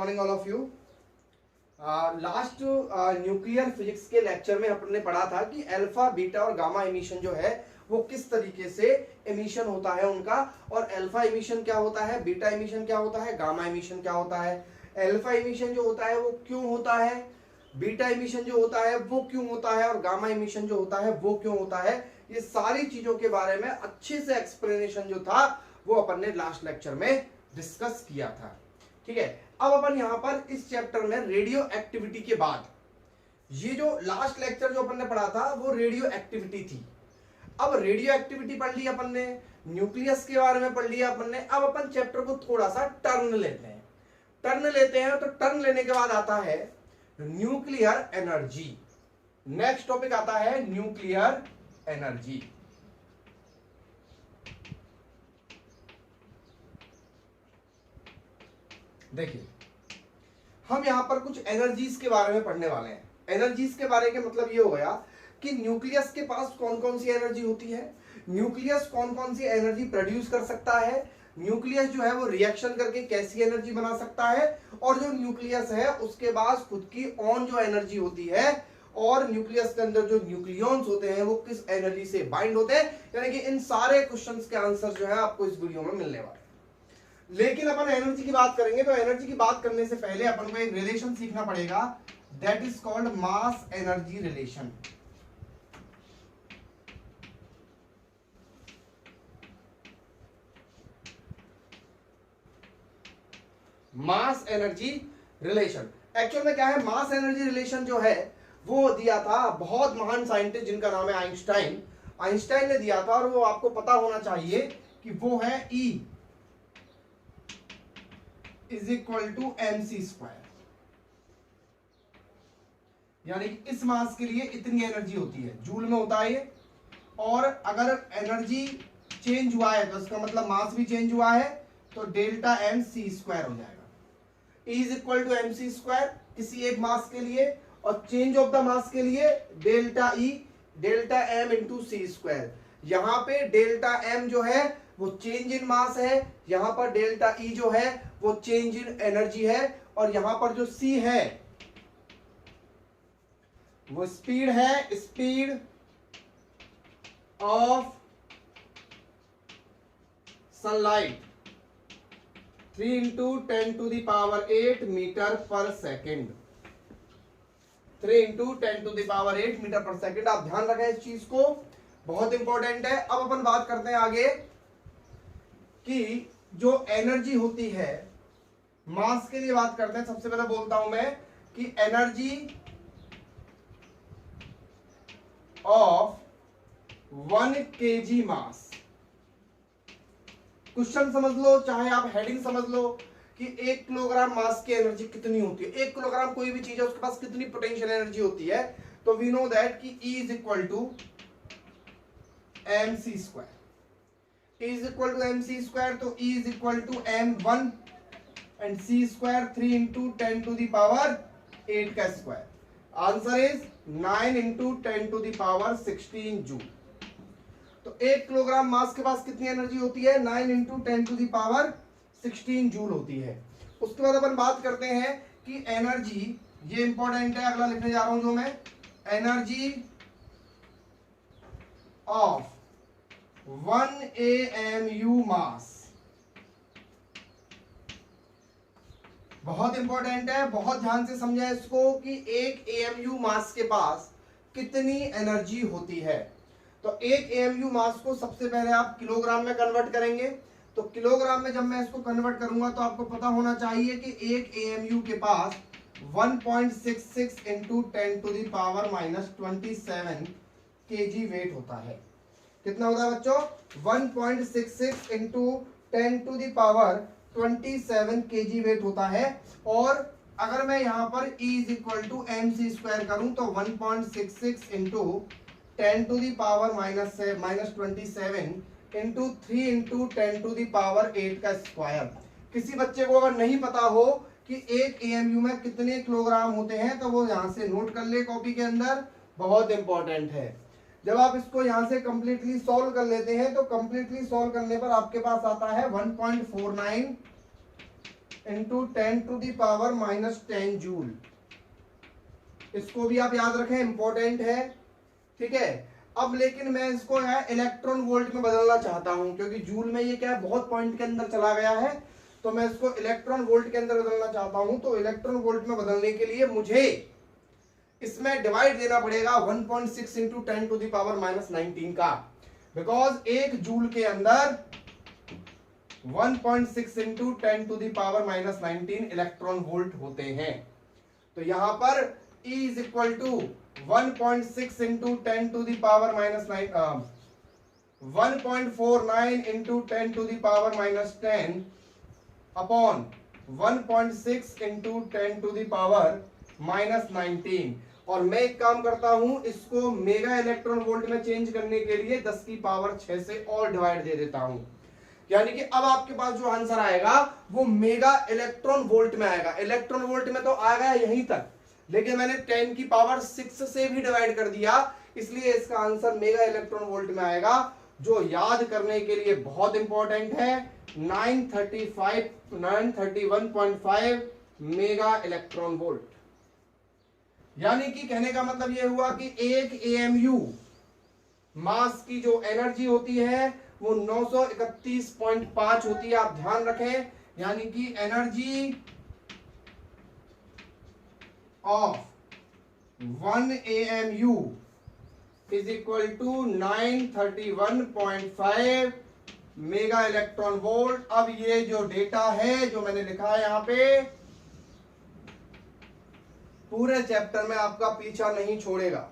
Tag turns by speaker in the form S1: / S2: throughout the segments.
S1: Morning all of you. Last nuclear physics के lecture में हमने पढ़ा था कि अल्फा बीटा और गामा एमिशन जो है वो किस तरीके से एमिशन होता है उनका, और अल्फा एमिशन क्या होता है, बीटा एमिशन क्या होता है, गामा एमिशन क्या होता है, अल्फा एमिशन जो होता है वो क्यों होता है, बीटा एमिशन जो होता है वो क्यों होता है, और गामा एमिशन जो होता है वो क्यों होता है। ये सारी चीजों के बारे में अच्छे से एक्सप्लेनेशन जो था वो अपन ने लास्ट लेक्चर में डिस्कस किया था। ठीक है, अब अपन यहां पर इस चैप्टर में रेडियो एक्टिविटी के बाद, ये जो लास्ट लेक्चर जो अपन ने पढ़ा था वो रेडियो एक्टिविटी थी। अब रेडियो एक्टिविटी पढ़ ली अपन ने, न्यूक्लियस के बारे में पढ़ लिया अपन ने। अब अपन चैप्टर को थोड़ा सा टर्न लेते हैं। तो टर्न लेने के बाद आता है न्यूक्लियर एनर्जी। नेक्स्ट टॉपिक आता है न्यूक्लियर एनर्जी। देखिए, हम यहां पर कुछ एनर्जीज के बारे में पढ़ने वाले हैं। एनर्जीज के बारे का मतलब ये हो गया कि न्यूक्लियस के पास कौन कौन सी एनर्जी होती है, न्यूक्लियस कौन कौन सी एनर्जी प्रोड्यूस कर सकता है, न्यूक्लियस जो है वो रिएक्शन करके कैसी एनर्जी बना सकता है, और जो न्यूक्लियस है उसके पास खुद की ऑन जो एनर्जी होती है, और न्यूक्लियस के अंदर जो न्यूक्लियॉन्स होते हैं वो किस एनर्जी से बाइंड होते हैं। यानी कि इन सारे क्वेश्चंस के आंसर जो है आपको इस वीडियो में मिलने वाले हैं। लेकिन अपन एनर्जी की बात करेंगे तो एनर्जी की बात करने से पहले अपन को एक रिलेशन सीखना पड़ेगा, that is called mass energy relation. Mass energy relation actual में क्या है? मास एनर्जी रिलेशन जो है वो दिया था बहुत महान साइंटिस्ट जिनका नाम है आइंस्टाइन। आइंस्टाइन ने दिया था, और वो आपको पता होना चाहिए कि वो है E is equal to mc square. यानी कि इस मास के लिए इतनी एनर्जी होती है, जूल में होता है ये। और अगर एनर्जी चेंज हुआ है तो इसका मतलब मास भी चेंज हुआ है, तो डेल्टा एम सी स्क्वायर हो जाएगा। E is equal to mc square किसी एक मास के लिए, और चेंज ऑफ द मास के लिए delta E delta m into C square. यहां पे डेल्टा m जो है वो चेंज इन मास है, यहां पर डेल्टा E जो है वो चेंज इन एनर्जी है, और यहां पर जो C है वो स्पीड है, speed of sunlight 3 into 10 to the power 8 metre per second. 3 into 10 to the power 8 metre per second. आप ध्यान रखें इस चीज को, बहुत इंपॉर्टेंट है। अब अपन बात करते हैं आगे कि जो एनर्जी होती है, मास के लिए बात करते हैं। सबसे पहले बोलता हूं मैं कि energy of 1 kg mass. Question समझ लो, चाहे आप हेडिंग समझ लो कि 1 किलोग्राम मास की एनर्जी कितनी होती है। 1 किलोग्राम कोई भी चीज है उसके पास कितनी पोटेंशियल एनर्जी होती है, तो वी नो दैट कि E is equal to mc square. E is equal to mc square, तो E is equal to m1 and c square 3 into 10 to the power 8 का square. Answer is 9 into 10 to the power 16 joule. तो 1 kilogram mass के पास कितनी energy होती है? 9 into 10 to the power 16 joule होती है। उसके बाद अपन बात करते हैं कि एनर्जी, ये इंपॉर्टेंट है, अगला लिखने जा रहा हूं जो मैं, एनर्जी ऑफ 1 AMU मास। बहुत इंपॉर्टेंट है, बहुत ध्यान से समझा इसको कि 1 AMU मास के पास कितनी एनर्जी होती है। तो 1 AMU मास को सबसे पहले आप किलोग्राम में कन्वर्ट करेंगे। तो किलोग्राम में जब मैं इसको कन्वर्ट करूंगा तो आपको पता होना चाहिए कि 1 AMU के पास 1.66 into 10 to the power minus 27 kg weight होता है। कितना होता है बच्चों? 1.66 into 10 to the power 27 kg weight होता है। और अगर मैं यहां पर E is equal to mc square करूं तो 1.66 into 10 to the power minus 27 into 3 into 10 to the power 8 का स्क्वायर। किसी बच्चे को अगर नहीं पता हो कि 1 AMU में कितने किलोग्राम होते हैं तो वो यहां से नोट कर ले कॉपी के अंदर, बहुत इंपॉर्टेंट है। जब आप इसको यहां से कंप्लीटली सॉल्व कर लेते हैं तो कंप्लीटली सॉल्व करने पर आपके पास आता है 1.49 इंटू 10⁻⁻10 जूल। इसको भी आप याद रखें, इंपॉर्टेंट है, ठीक है। अब लेकिन मैं इसको यहाँ इलेक्ट्रॉन वोल्ट में बदलना चाहता हूं, क्योंकि जूल में ये क्या है, बहुत पॉइंट के अंदर चला गया है, तो मैं इसको इलेक्ट्रॉन वोल्ट के अंदर बदलना चाहता हूं। तो इलेक्ट्रॉन वोल्ट में बदलने के लिए मुझे इसमें डिवाइड देना पड़ेगा 1.6 इंटू 10⁻⁻19 का, बिकॉज एक जूल के अंदर 1.6 इंटू 10⁻⁻19 इलेक्ट्रॉन वोल्ट होते हैं। तो यहां पर E is equal to 1.6 into 10⁻⁻9 1.49 into 10⁻⁻10 upon 1.6 into 10⁻⁻19। और मैं एक काम करता हूं, इसको मेगा इलेक्ट्रॉन वोल्ट में चेंज करने के लिए 10⁻6 से और डिवाइड दे देता हूं, यानी कि अब आपके पास जो आंसर आएगा वो मेगा इलेक्ट्रॉन वोल्ट में आएगा। इलेक्ट्रॉन वोल्ट में तो आ गया यहीं तक, लेकिन मैंने 10⁻6 से भी डिवाइड कर दिया, इसलिए इसका आंसर मेगा इलेक्ट्रॉन वोल्ट में आएगा, जो याद करने के लिए बहुत इंपॉर्टेंट है, 931.5 मेगा इलेक्ट्रॉन वोल्ट। यानी कि कहने का मतलब यह हुआ कि एक एएमयू मास की जो एनर्जी होती है वो 931.5 होती है, आप ध्यान रखें। यानी कि energy of 1 AMU is equal to 931.5 mega electron volt. अब ये जो डेटा है जो मैंने लिखा है यहां पे, पूरे चैप्टर में आपका पीछा नहीं छोड़ेगा।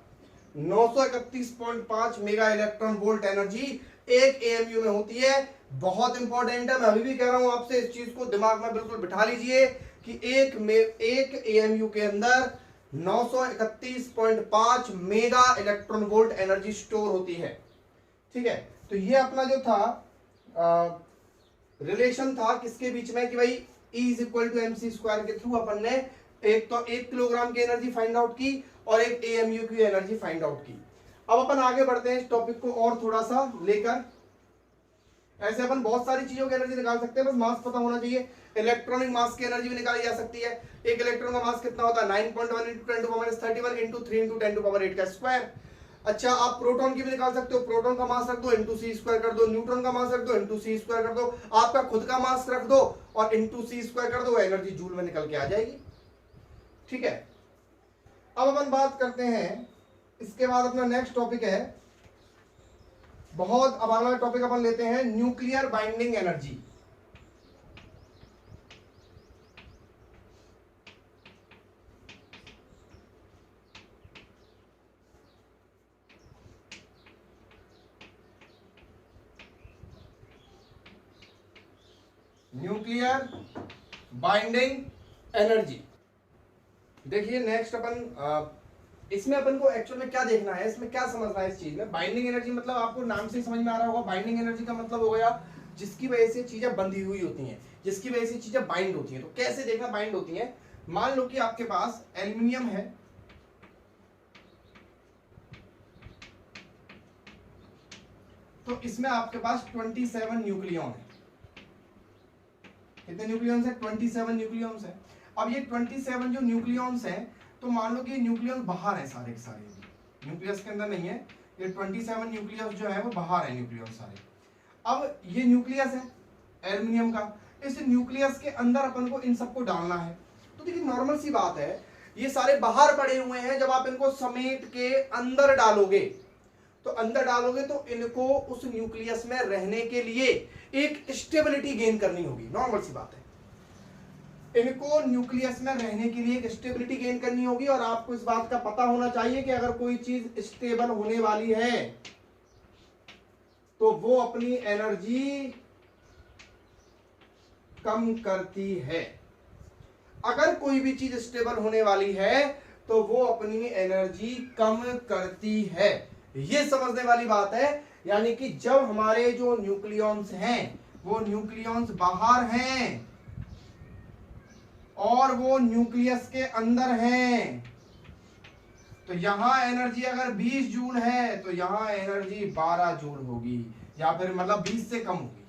S1: 931.5 मेगा इलेक्ट्रॉन वोल्ट एनर्जी एक एएमयू में होती है। बहुत इंपॉर्टेंट है, मैं अभी भी कह रहा हूं आपसे, इस चीज को दिमाग में बिल्कुल बिठा लीजिए कि एक एएमयू के अंदर 931.5 mega electron volt energy store होती है, ठीक है। तो ये अपना जो था रिलेशन था किसके बीच में, कि भाई E is equal to MC square के थ्रू अपन ने एक तो 1 किलोग्राम की एनर्जी फाइंड आउट की और एक AMU की एनर्जी फाइंड आउट की। अब अपन आगे बढ़ते हैं इस टॉपिक को और थोड़ा सा लेकर। ऐसे अपन बहुत सारी चीजों की एनर्जी निकाल सकते हैं, बस मास पता होना चाहिए। इलेक्ट्रॉनिक मास की एनर्जी भी निकाली जा सकती है। एक इलेक्ट्रॉन का मास कितना होता है, 9.1 इंटू 10⁻31 इंटू 3 इंटू 10⁻8 का स्क्वायर। अच्छा, आप प्रोटॉन की भी निकाल सकते हो, प्रोटॉन का मास रख दो इंटू सी स्क्वायर कर दो, न्यूट्रॉन का मास रख दो इंटू सी स्क्वायर कर दो, आपका खुद का मास रख दो और इंटू सी स्क्वायर कर दो, एनर्जी जूल में निकल के आ जाएगी, ठीक है। अब अपन बात करते हैं, इसके बाद अपना नेक्स्ट टॉपिक है, बहुत अब अगला टॉपिक अपन लेते हैं nuclear binding energy. Nuclear binding energy. देखिए नेक्स्ट अपन इसमें अपन को एक्चुअल में क्या देखना है, इसमें क्या समझना है इस चीज में। बाइंडिंग एनर्जी मतलब आपको नाम से समझ में आ रहा होगा, बाइंडिंग एनर्जी का मतलब हो गया जिसकी वजह से चीजें बंधी हुई होती हैं, जिसकी वजह से चीजें बाइंड होती हैं। तो कैसे देखना बाइंड होती हैं, मान लो कि आपके पास एल्यूमिनियम है, तो इसमें आपके पास 27 न्यूक्लियॉन है। कितने न्यूक्लियॉन्स है, 27 न्यूक्लियॉन्स है। अब ये 27 जो न्यूक्लियॉन्स हैं, तो मान लो कि न्यूक्लियस बाहर है सारे के सारे, न्यूक्लियस के अंदर नहीं है, ये 27 न्यूक्लियस जो है वो बाहर है न्यूक्लियस सारे। अब ये न्यूक्लियस है एल्यूमिनियम का, इस न्यूक्लियस के अंदर अपन को इन सबको डालना है। तो देखिए नॉर्मल सी बात है, ये सारे बाहर पड़े हुए हैं, जब आप इनको समेट के अंदर डालोगे तो इनको उस न्यूक्लियस में रहने के लिए एक स्टेबिलिटी गेन करनी होगी, नॉर्मल सी बात है। इनको न्यूक्लियस में रहने के लिए एक स्टेबिलिटी गेन करनी होगी, और आपको इस बात का पता होना चाहिए कि अगर कोई चीज स्टेबल होने वाली है तो वो अपनी एनर्जी कम करती है। अगर कोई भी चीज स्टेबल होने वाली है तो वो अपनी एनर्जी कम करती है, ये समझने वाली बात है। यानी कि जब हमारे जो न्यूक्लियॉन्स हैं वो न्यूक्लियॉन्स बाहर हैं और वो न्यूक्लियस के अंदर हैं, तो यहां एनर्जी अगर 20 जूल है तो यहां एनर्जी 12 जूल होगी, या फिर मतलब 20 से कम होगी।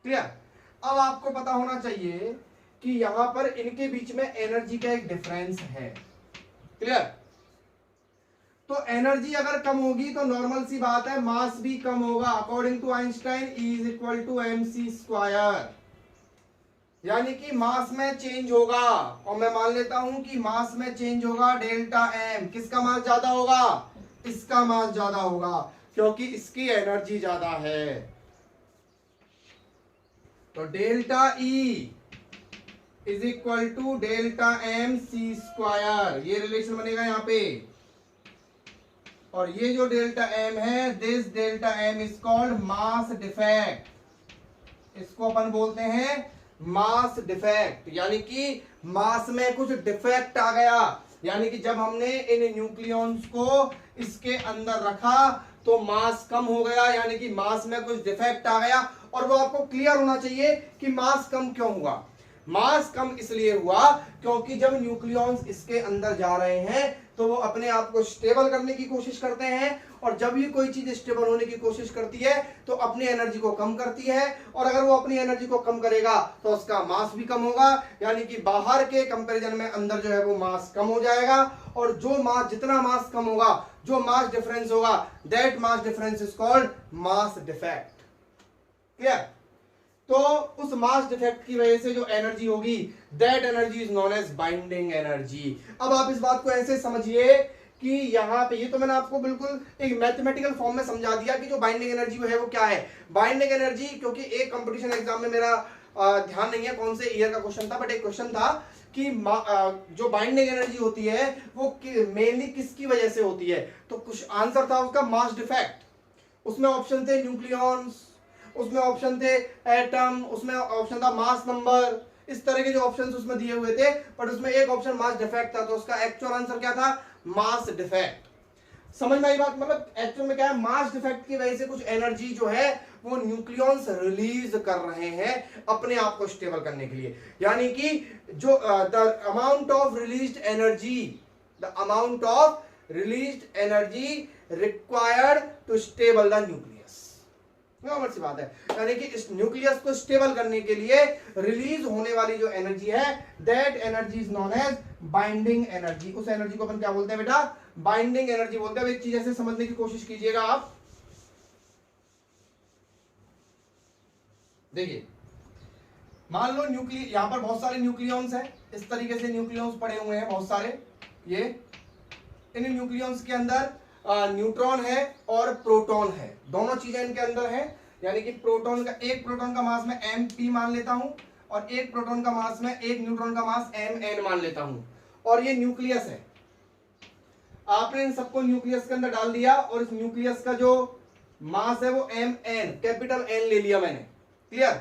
S1: क्लियर। अब आपको पता होना चाहिए कि यहां पर इनके बीच में एनर्जी का एक डिफरेंस है। क्लियर? तो एनर्जी अगर कम होगी तो नॉर्मल सी बात है मास भी कम होगा। According to Einstein E is equal to mc², यानी कि मास में चेंज होगा। और मैं मान लेता हूं कि मास में चेंज होगा डेल्टा m। किसका मास ज्यादा होगा? इसका मास ज्यादा होगा, क्योंकि इसकी एनर्जी ज्यादा है। तो delta E is equal to delta mc², ये रिलेशन बनेगा यहां पे। और ये जो डेल्टा m है, this delta m is called mass defect. इसको अपन बोलते हैं मास डिफेक्ट, यानी कि मास में कुछ डिफेक्ट आ गया। यानी कि जब हमने इन न्यूक्लियॉन्स को इसके अंदर रखा तो मास कम हो गया, यानी कि मास में कुछ डिफेक्ट आ गया। और वो आपको क्लियर होना चाहिए कि मास कम क्यों हुआ। मास कम इसलिए हुआ क्योंकि जब न्यूक्लियॉन्स इसके अंदर जा रहे हैं तो वो अपने आप को स्टेबल करने की कोशिश करते हैं, और जब ये कोई चीज स्टेबल होने की कोशिश करती है तो अपनी एनर्जी को कम करती है। और अगर वो अपनी एनर्जी को कम करेगा तो उसका मास भी कम होगा, यानी कि बाहर के कंपैरिजन में अंदर जो है वो मास कम हो जाएगा। और जो मास, जितना मास कम होगा, जो मास डिफरेंस होगा, that mass difference is called mass defect. Clear? तो उस मास डिफेक्ट की वजह से जो एनर्जी होगी, that energy is known as binding energy. अब आप इस बात को ऐसे समझिए कि यहाँ पे, ये तो मैंने आपको बिल्कुल एक मैथमेटिकल फॉर्म में समझा दिया कि जो बाइंडिंग एनर्जी है वो क्या है। बाइंडिंग एनर्जी, क्योंकि एक कंपटीशन एग्जाम में मेरा ध्यान नहीं है कौन से ईयर का क्वेश्चन था, बट एक क्वेश्चन था कि जो बाइंडिंग एनर्जी होती है वो मेनली किसकी वजह से होती है। तो कुछ आंसर था उसका मास डिफेक्ट। उसमें ऑप्शन थे न्यूक्लियॉन्स, उसमें ऑप्शन थे एटम, उसमें ऑप्शन था मास नंबर, इस तरह के जो ऑप्शंस उसमें दिए हुए थे, बट उसमें एक ऑप्शन मास डिफेक्ट था। तो उसका एक्चुअल आंसर क्या था? Mass defect. समझ में आई बात? मतलब एक्चुअल में क्या है, मास डिफेक्ट की वजह से कुछ एनर्जी जो है वो न्यूक्लियॉन्स रिलीज कर रहे हैं अपने आप को स्टेबल करने के लिए। यानी कि जो the amount of released energy, the amount of released energy required to stable the nucleus. Normal सी बात है, यानी कि इस न्यूक्लियस को स्टेबल करने के लिए रिलीज होने वाली जो एनर्जी है, that energy is known as binding energy. उस एनर्जी को अपन क्या बोलते हैं बेटा? बाइंडिंग एनर्जी बोलते हैं। एक चीज ऐसे समझने की कोशिश कीजिएगा आप। देखिए, मान लो न्यूक्लियस, यहां पर बहुत सारे न्यूक्लियॉन्स हैं, इस तरीके से न्यूक्लियॉन्स पड़े हुए हैं बहुत सारे। ये इन न्यूक्लियॉन्स के अंदर न्यूट्रॉन है और प्रोटॉन है, दोनों चीजें इनके अंदर है। यानी कि प्रोटॉन का, एक प्रोटॉन का मास में mp मान लेता हूं, और एक प्रोटॉन का मास में, एक न्यूट्रॉन का मास mn मान लेता हूं। और ये न्यूक्लियस है, आपने इन सबको न्यूक्लियस के अंदर डाल दिया, और इस न्यूक्लियस का जो मास है वो mn, कैपिटल N ले लिया मैंने। क्लियर?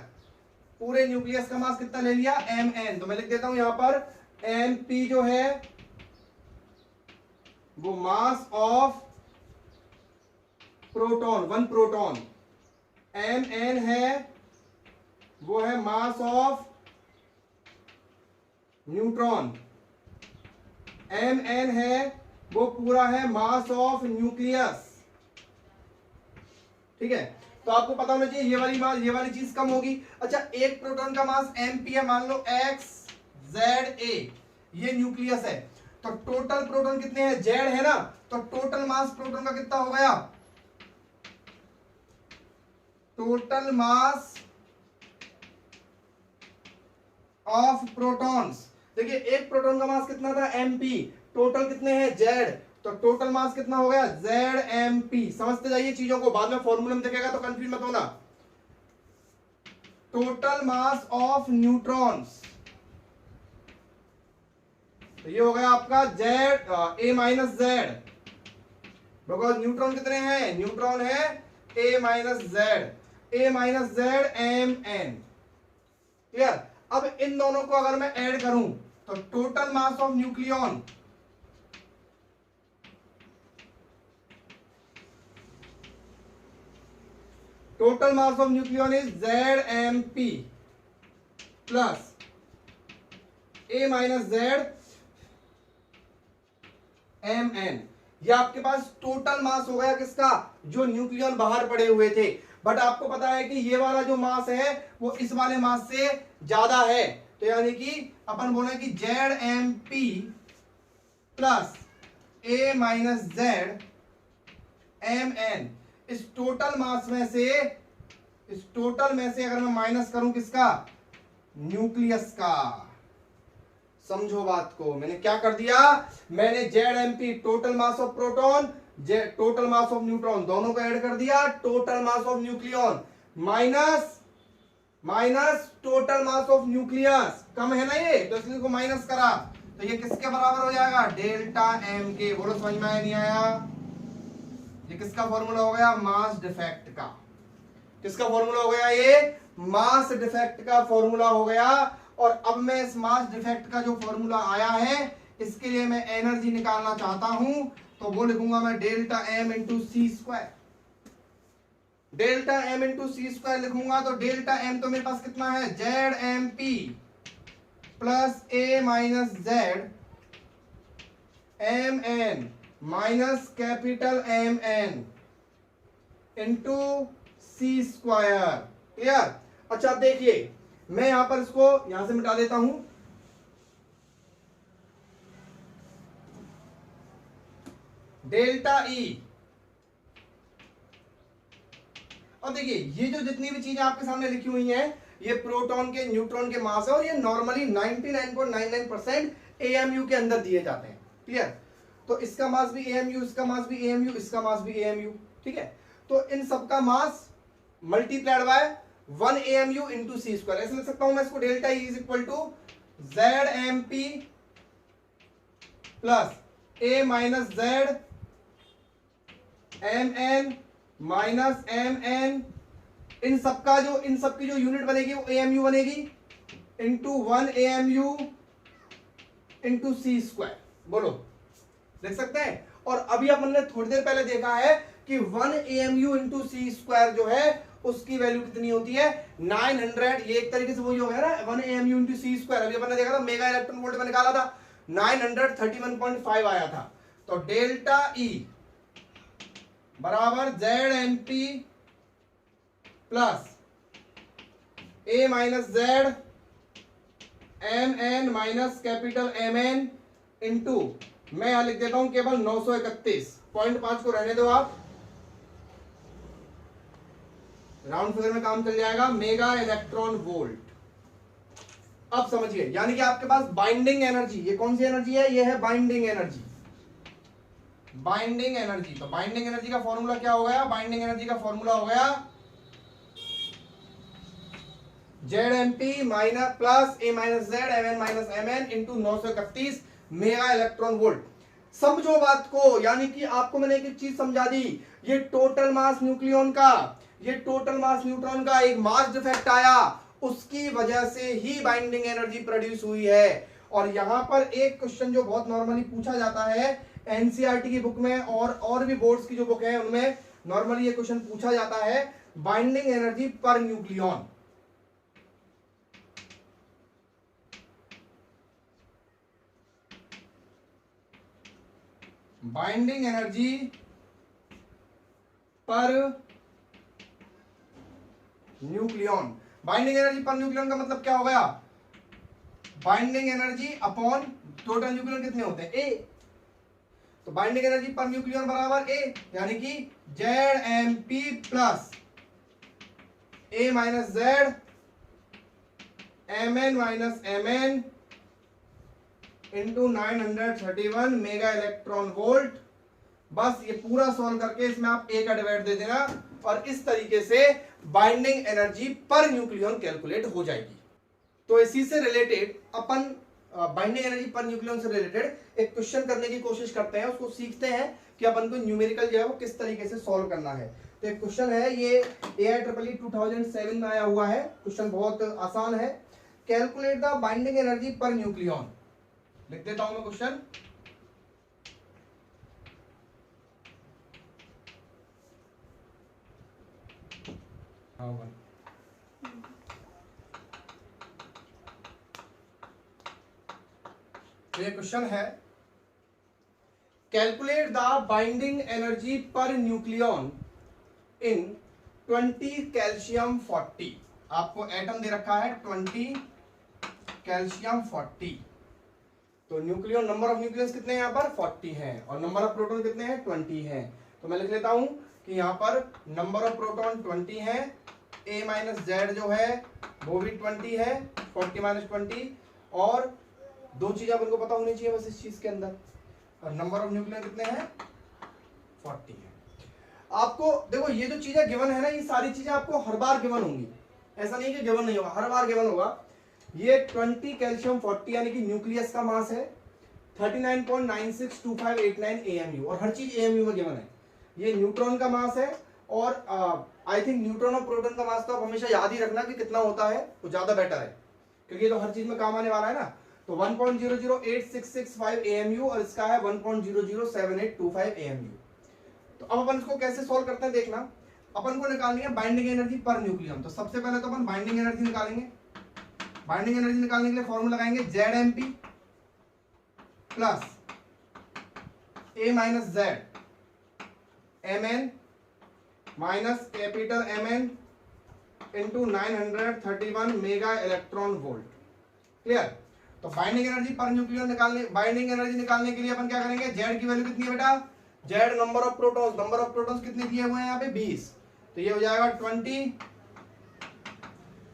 S1: पूरे न्यूक्लियस का मास कितना ले लिया? mn। तो मैं लिख देता हूं यहां पर mp जो है वो मास of proton, one proton. mn है वो है मास ऑफ न्यूट्रॉन। mn है वो पूरा है मास ऑफ न्यूक्लियस। ठीक है? तो आपको पता होना चाहिए ये वाली मास, ये वाली चीज कम होगी। अच्छा, एक प्रोटॉन का मास mp है, मान लो XZA, ये न्यूक्लियस है। तो टोटल प्रोटॉन कितने हैं? Z है ना, तो टोटल मास प्रोटॉन का कितना हो गया? टोटल मास ऑफ प्रोटॉन्स, देखिए एक प्रोटॉन का मास कितना था? mp, टोटल कितने हैं? Z, तो टोटल मास कितना हो गया? ZmP। समझते जाइए चीजों को, बाद में फॉर्मूला में देखेगा तो कंफ्यूज मत होना। टोटल मास ऑफ न्यूट्रॉन्स, तो ये हो गया आपका Z A minus Z, because neutron कितने हैं? न्यूट्रॉन है A minus Z, A minus Z mn। Clear? अब इन दोनों को अगर मैं ऐड करूं तो total mass of nucleon, total mass of nucleon is ZmP plus A minus Z mn। ये आपके पास टोटल मास हो गया किसका? जो न्यूक्लियॉन बाहर पड़े हुए थे। बट आपको पता है कि ये वाला जो मास है वो इस वाले मास से ज्यादा है, तो यानी कि अपन बोले कि ZMP plus A minus ZMN, इस टोटल मास में से, इस टोटल में से अगर मैं माइनस करूं किसका, न्यूक्लियस का। समझो बात को, मैंने क्या कर दिया, मैंने ZMP total mass of proton, total mass of neutron दोनों को ऐड कर दिया, total mass of nucleon minus total mass of nucleus, कम है ना ये, तो इसलिए को माइनस करा, तो ये किसके बराबर हो जाएगा, डेल्टा एम के। बोलो समझ में आया नहीं आया, ये किसका फॉर्मूला हो गया, मास डिफेक्ट का। किसका फॉर्मूला हो गया, ये मास डिफेक्ट का फॉर्मूला हो गया। और अब मैं इस मास डिफेक्ट का जो फॉर्मूला आया है, इसके लिए मैं एनर्जी निकालना चाहता हूं, तो वो लिखूंगा मैं delta M into C square. Delta M into C square लिखूंगा, तो डेल्टा एम तो मेरे पास कितना है, Z M P plus A minus Z M N minus capital M N into C square. Clear. अच्छा देखिए, मैं यहां पर इसको यहां से मिटा देता हूं, डेल्टा ई। और देखिए ये जो जितनी भी चीजें आपके सामने लिखी हुई हैं, ये प्रोटॉन के न्यूट्रॉन के मास है, और ये नॉर्मली 99.99% एएमयू के अंदर दिए जाते हैं। क्लियर। तो इसका मास भी एएमयू, इसका मास भी एएमयू, इसका मास भी एएमयू। ठीक है, तो इन सबका mass multiplied by 1 AMU into C square. ऐसे लिख सकता हूं मैं इसको, delta E is equal to Z M P plus A minus Z M N minus M N, इन सबकी जो यूनिट बनेगी वो एएमयू बनेगी, into 1 AMU into C square. बोलो देख सकते हैं। और अभी अपन ने थोड़ी देर पहले देखा है कि 1 एएमयू इंटू सी स्क्वायर जो है उसकी वैल्यू कितनी होती है, 900। ये एक तरीके से वही हो गया ना, 1 एएमयू इंटू सी स्क्वायर। अभी अपन ने देखा था, मेगा इलेक्ट्रॉन वोल्ट में निकाला था, 931.5 आया था। तो डेल्टा ई बराबर Z M P plus A minus Z M N minus capital M N into, मैं यहां लिख देता हूं केवल 931.5 को रहने दो आप, राउंड फिगर में काम चल जाएगा, मेगा इलेक्ट्रॉन वोल्ट। अब समझिए, यानी कि आपके पास बाइंडिंग एनर्जी, ये कौन सी एनर्जी है, ये है बाइंडिंग एनर्जी। बाइंडिंग एनर्जी, तो बाइंडिंग एनर्जी का फॉर्मूला क्या हो गया, बाइंडिंग एनर्जी का फॉर्मूला हो गया Z M P minus plus A minus Z M N minus M N into 931 mega electron volt. समझो बात को, यानी कि आपको मैंने एक चीज समझा दी, ये टोटल मास न्यूक्लियॉन का, ये टोटल मास न्यूट्रॉन का एक मास डिफेक्ट आया, उसकी वजह से ही बाइंडिंग एनर्जी प्रोड्यूस हुई है। और यहां पर एक क्वेश्चन जो बहुत नॉर्मली पूछा जाता है एनसीईआरटी की बुक में, और भी बोर्ड्स की जो बुक है उनमें नॉर्मली ये क्वेश्चन पूछा जाता है, बाइंडिंग एनर्जी पर न्यूक्लियॉन। बाइंडिंग एनर्जी पर न्यूक्लियॉन। बाइंडिंग एनर्जी पर न्यूक्लियॉन का मतलब क्या हो गया, binding energy upon total nucleon कितने होते हैं, ए। तो बाइंडिंग एनर्जी पर न्यूक्लियॉन बराबर ए, यानी कि Z M P plus A minus Z M N minus M N into 931 mega electron volt. बस ये पूरा सॉल्व करके इसमें आप ए का डिवाइड दे देना, और इस तरीके से बाइंडिंग एनर्जी पर न्यूक्लियॉन कैलकुलेट हो जाएगी। तो इसी से रिलेटेड अपन बाइंडिंग एनर्जी पर न्यूक्लियॉन से रिलेटेड एक क्वेश्चन करने की कोशिश करते हैं, उसको सीखते हैं कि अपन को न्यूमेरिकल जो है वो किस तरीके से सॉल्व करना है। तो एक क्वेश्चन है, ये AIEEE 2007 में आया हुआ है, क्वेश्चन बहुत आसान है। कैलकुलेट द बाइंडिंग एनर्जी पर न्यूक्लियॉन। लिख देता हूं मैं क्वेश्चन, ये क्वेश्चन है, कैलकुलेट द बाइंडिंग एनर्जी पर न्यूक्लियॉन इन 20 कैल्शियम 40। आपको एटम दे रखा है 20 कैल्शियम 40। तो न्यूक्लियन नंबर ऑफ न्यूक्लियस कितने हैं यहाँ पर 40 हैं और नंबर ऑफ प्रोटॉन कितने हैं 20 हैं। तो मैं लिख लेता हूं कि यहाँ पर नंबर ऑफ प्रोटॉन 20 है, a माइनस जेड जो है वो भी 20 है, 40 माइनस 20, और दो चीजें अपन को पता होनी चाहिए बस इस चीज के अंदर, और नंबर ऑफ न्यूक्लियन कितने हैं 40 है। आपको देखो ये जो चीजें गिवन है ना, ये सारी चीजें आपको हर बार गिवन होंगी, ऐसा नहीं कि गिवन नहीं होगा, हर बार गिवन होगा। ये 20 कैल्शियम 40 यानी कि न्यूक्लियस का मास है 39.962589 AMU, और हर चीज AMU में गिवन है। ये न्यूट्रॉन का मास है, और आई थिंक न्यूट्रॉन और प्रोटॉन का मास तो आप हमेशा याद ही रखना कि कितना होता है, वो ज्यादा बेटर है क्योंकि ये तो हर चीज में काम आने वाला है ना। तो 1.008665 AMU और इसका है 1.007825 AMU। तो अब अपन इसको कैसे सॉल्व करते हैं देखना। अपन को निकालनी है बाइंडिंग एनर्जी पर न्यूक्लियम। तो सबसे पहले तो अपन बाइंडिंग एनर्जी निकालेंगे। बाइंडिंग एनर्जी निकालने के लिए फॉर्मूला लगाएंगे ZMP plus A minus Z Mn minus capital Mn into 931 mega electron volt. Clear. तो बाइंडिंग एनर्जी पर न्यूक्लियन निकालने, बाइंडिंग एनर्जी निकालने के लिए अपन क्या करेंगे, Z की वैल्यू कितनी है बेटा, Z number of protons, number of protons कितने दिए हुए हैं यहाँ पे 20, तो ये हो जाएगा 20,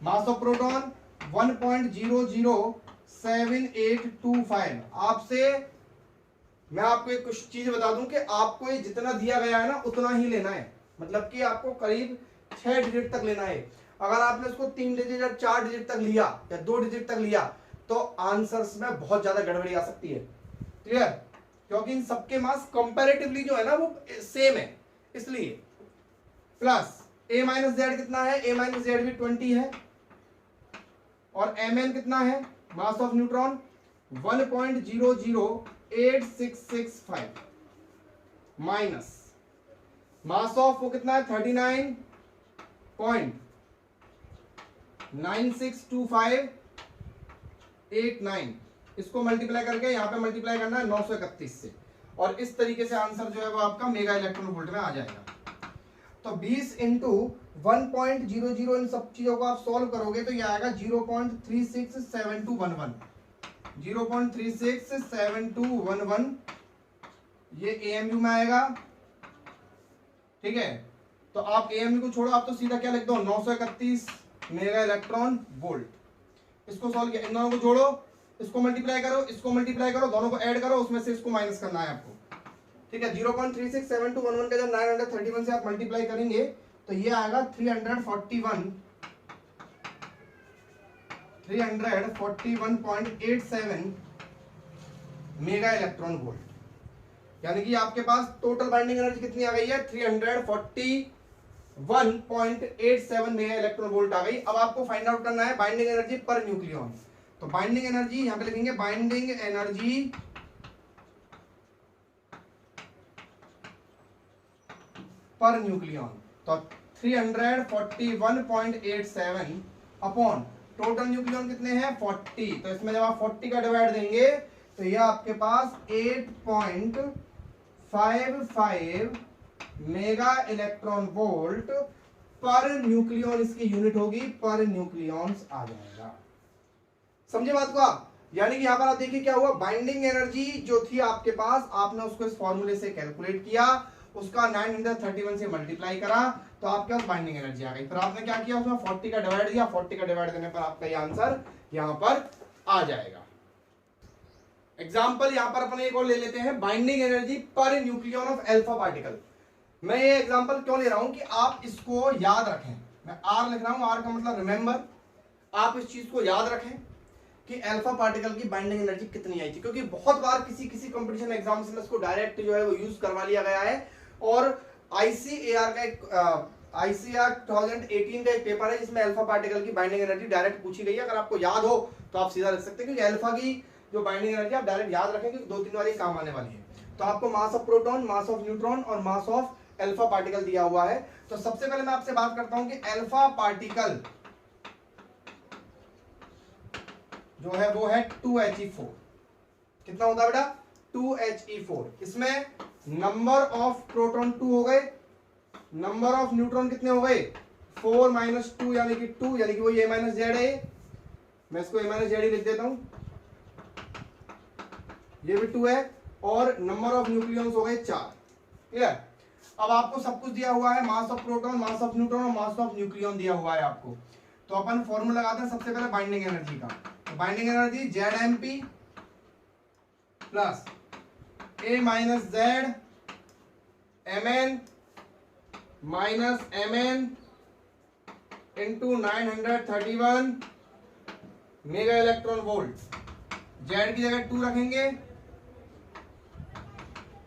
S1: मास ऑफ प्रोटॉन 1.007825। आपसे मैं आपको एक कुछ चीज बता दूं कि आपको ये जितना दिया गया है ना उतना ही लेना है, मतलब कि आपको करीब 6 डिजिट तक लेना है। अगर आपने उसको 3 डिजिट या 4 डिजिट तक लिया या 2 डिजिट तक लिया तो आंसर्स में बहुत ज्यादा गड़बड़ी आ सकती है। क्लियर, क्योंकि इन सबके मास कंपैरेटिवली जो है ना वो सेम है, इसलिए। प्लस A माइनस जेड कितना है, A माइनस जेड भी 20 है, और Mn कितना है, मास of neutron 1.008665 minus mass of वो कितना है 39.962589। इसको मल्टीप्लाई करके यहाँ पे मल्टीप्लाई करना है 931 से, और इस तरीके से आंसर जो है वो आपका मेगा इलेक्ट्रॉन वोल्ट में आ जाएगा। तो 20 इंटू 1.00 इन सब चीजों को आप सॉल्व करोगे तो ये आएगा 0.367211, 0.367211 ये AMU में आएगा। ठीक है, तो आप AMU को छोड़ो, आप तो सीधा क्या लिख दो 931 मेगा इलेक्ट्रॉन वोल्ट। इसको सॉल्व किया, इन दोनों को जोड़ो, इसको मल्टीप्लाई करो, इसको मल्टीप्लाई करो, दोनों को ऐड करो, उसमें से इसको माइनस करना है आपको। ठीक है, 0.367211 का जब 931 से आप मल्टीप्लाई करेंगे तो ये आएगा 341.87 मेगा इलेक्ट्रॉन वोल्ट। यानी कि आपके पास टोटल बाइंडिंग एनर्जी कितनी आ गई है 341.87 मेगा इलेक्ट्रॉन वोल्ट आ गई। अब आपको फाइंड आउट करना है बाइंडिंग एनर्जी पर न्यूक्लियन। तो बाइंडिंग एनर्जी यहां पे लिखेंगे बाइंडिंग एनर्जी पर न्यूक्लियन। तो 341.87 अपॉन टोटल न्यूक्लियन कितने हैं 40। तो इसमें जब आप 40 का डिवाइड देंगे तो ये आपके पास 8.55 mega electron volt per nucleon इसकी यूनिट होगी, पर न्यूक्लियंस आ जाएगा। समझे बात को आप। यानी कि यहां पर आप देखिए क्या हुआ, बाइंडिंग एनर्जी जो थी आपके पास, आपने उसको इस फॉर्मूले से कैलकुलेट किया, उसका 931 से मल्टीप्लाई करा तो आपके पास बाइंडिंग एनर्जी आ गई। फिर आपने क्या किया, उसमें 40 का डिवाइड दिया, 40 का डिवाइड देने पर आपका ये आंसर यहां पर आ जाएगा। एग्जांपल यहां पर अपन एक और ले लेते हैं, binding energy per nucleon of alpha particle. मैं ये एग्जांपल क्यों ले रहा हूं कि आप इसको याद रखें। मैं आर लिख रहा हूं, आर का मतलब रिमेंबर। आप इस चीज को याद रखें कि अल्फा पार्टिकल की बाइंडिंग एनर्जी कितनी आई थी, क्योंकि बहुत बार किसी कंपटीशन एग्जाम्स में इसको डायरेक्ट जो है वो यूज करवा लिया गया है। और ICAR का एक ICAR 2018 का एक पेपर है जिसमें अल्फा पार्टिकल की बाइंडिंग एनर्जी डायरेक्ट पूछी गई है। अगर आपको याद हो तो आप सीधा लिख सकते हैं, क्योंकि अल्फा की जो बाइंडिंग एनर्जी आप डायरेक्ट याद रखें क्योंकि 2-3 बार काम आने वाली है। तो आपको मास of proton, mass of neutron और मास ऑफ अल्फा पार्टिकल दिया हुआ है। तो सबसे पहले मैं आपसे बात करता हूं कि अल्फा पार्टिकल जो है वो है 2He4। कितना होता है बेटा 2He4। इसमें नंबर ऑफ प्रोटॉन 2 हो गए, नंबर ऑफ न्यूट्रॉन कितने हो गए 4 - 2 यानी कि 2, यानी कि वो A - Z है, मैं इसको a माइनस जेड ही लिख देता हूं, ये भी 2 है और नंबर ऑफ न्यूक्लियॉन्स हो गए 4। क्लियर। अब आपको सब कुछ दिया हुआ है, मास of proton, mass of neutron और मास ऑफ न्यूक्लियॉन दिया हुआ है आपको। तो अपन फॉर्मूला लगाते हैं सबसे पहले बाइंडिंग एनर्जी का। तो binding energy ZMP plus A minus Z Mn minus Mn into 931 mega electron volt. Z की जगह 2 रखेंगे,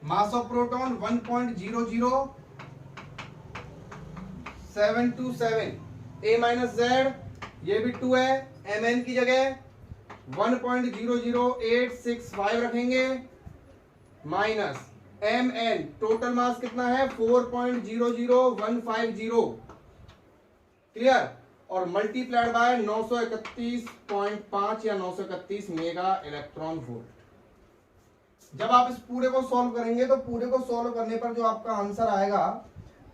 S1: मास of proton 1.00727, A minus Z ये भी 2 है, Mn की जगह 1.00865 रखेंगे, माइनस Mn टोटल मास कितना है 4.00150। क्लियर। और मल्टीप्लाइड बाय 931.5 या 931 मेगा इलेक्ट्रॉन वोल्ट। जब आप इस पूरे को सॉल्व करेंगे तो पूरे को सॉल्व करने पर जो आपका आंसर आएगा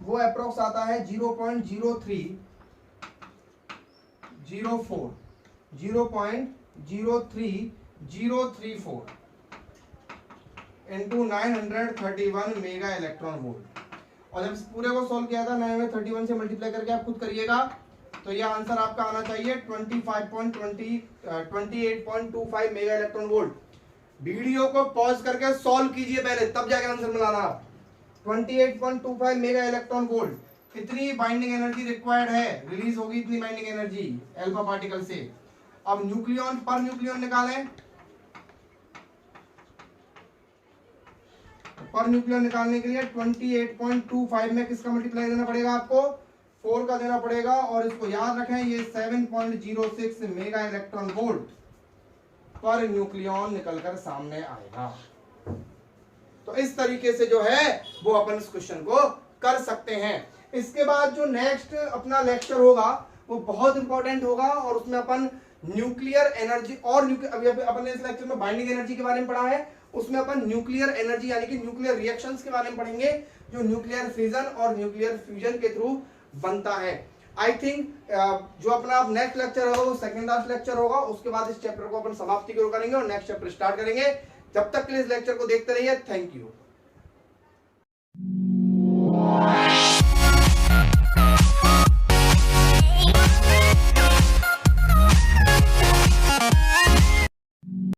S1: वो अप्रोक्स आता है 0.03034 इंटू 931 मेगा इलेक्ट्रॉन वोल्ट। और जब इस पूरे को सॉल्व किया था 931 से मल्टीप्लाई करके आप खुद करिएगा, तो ये आंसर आपका आना चाहिए 28.25 मेगा इलेक्ट्रॉन वोल्ट। वीडियो को पॉज करके सॉल्व कीजिए पहले, तब जाके आंसर मिलाना आप। 28.25 मेगा इलेक्ट्रॉन वोल्ट इतनी बाइंडिंग एनर्जी रिक्वायर्ड है, रिलीज होगी इतनी बाइंडिंग एनर्जी अल्फा पार्टिकल से। अब न्यूक्लियॉन पर न्यूक्लियॉन निकालें, पर न्यूक्लियॉन निकालने के लिए 28.25 में किसका मल्टीप्लाई देना पड़ेगा आपको, 4 का देना पड़ेगा। और इसको याद रखें, ये 7.06 मेगा इलेक्ट्रॉन वोल्ट पर न्यूक्लियॉन निकलकर सामने आएगा। तो इस तरीके से जो है वो अपन इस क्वेश्चन को कर सकते हैं। इसके बाद जो नेक्स्ट अपना लेक्चर होगा वो बहुत इंपॉर्टेंट होगा और उसमें अपन न्यूक्लियर एनर्जी और अभी अपन ने इस लेक्चर में बाइंडिंग एनर्जी के बारे में पढ़ा है, उसमें अपन न्यूक्लियर एनर्जी यानी कि न्यूक्लियर रिएक्शंस के बारे में पढ़ेंगे जो न्यूक्लियर फिजन और न्यूक्लियर फ्यूजन के थ्रू बनता है। आई थिंक जो अपना अब नेक्स्ट लेक्चर होगा वो सेकंड लास्ट लेक्चर होगा, उसके बाद इस चैप्टर को अपन समाप्ति करेंगे और नेक्स्ट चैप्टर स्टार्ट करेंगे। जब तक के लिए इस लेक्चर को देखते रहिए। Thank you.